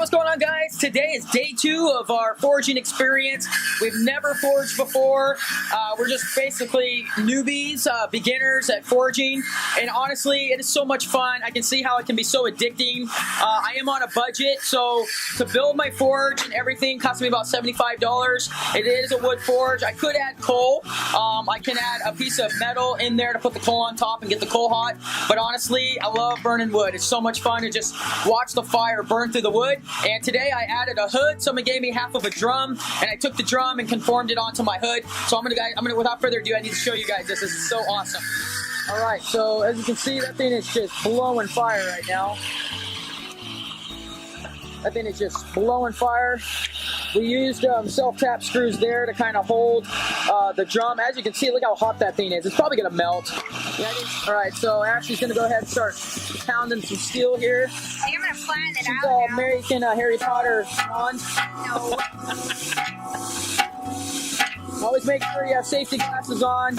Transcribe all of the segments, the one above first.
what's going on, guys? Today is day 2 of our forging experience. We've never forged before. We're just basically newbies, beginners at forging, and honestly, it is so much fun. I can see how it can be so addicting. I am on a budget, so to build my forge and everything cost me about $75. It is a wood forge. I could add coal. I can add a piece of metal in there to put the coal on top and get the coal hot, but honestly, I love burning wood. It's so much fun to just watch the fire burn through the wood. And today I added a hood. Someone gave me half of a drum, and I took the drum and conformed it onto my hood. So I'm gonna without further ado, I need to show you guys this. This is so awesome. All right, so as you can see, that thing is just blowing fire right now. That thing is just blowing fire. We used self-tap screws there to kind of hold the drum. As you can see, look how hot that thing is. It's probably gonna melt. All right, so Ashley's gonna go ahead and start pounding some steel here. I think I'm gonna plan it She's out all now. American Harry Potter wand. No. Always make sure you have safety glasses on.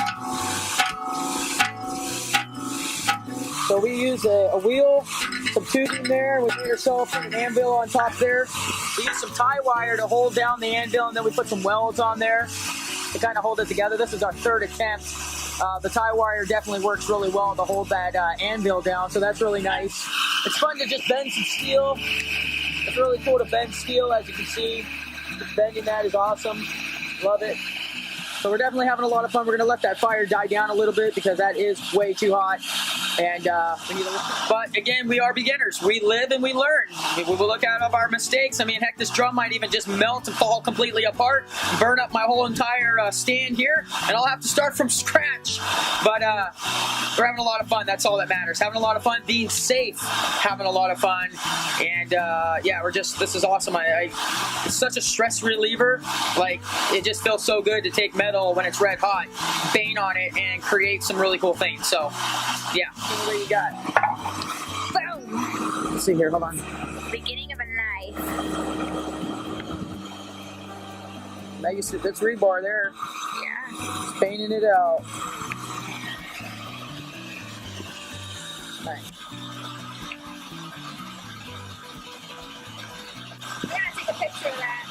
So we use a wheel, some tubing there. We made ourselves an anvil on top there. We use some tie wire to hold down the anvil, and then we put some welds on there to kind of hold it together. This is our 3rd attempt. The tie wire definitely works really well to hold that anvil down, so that's really nice. It's fun to just bend some steel. It's really cool to bend steel, as you can see. Just bending that is awesome. Love it. So we're definitely having a lot of fun. We're going to let that fire die down a little bit because that is way too hot. And we need to listen. But again, we are beginners. We live and we learn. We will look out of our mistakes. I mean, heck, this drum might even just melt and fall completely apart, burn up my whole entire stand here, and I'll have to start from scratch. But we're having a lot of fun. That's all that matters. Having a lot of fun, being safe, having a lot of fun, and yeah, this is awesome. It's such a stress reliever. Like, it just feels so good to take metal when it's red hot, bang on it, and create some really cool things. So, yeah. What you got? Boom. Let's see here. Hold on. Beginning of a knife. That's rebar there. Yeah. Just painting it out. Nice. I'm gonna take a picture of that.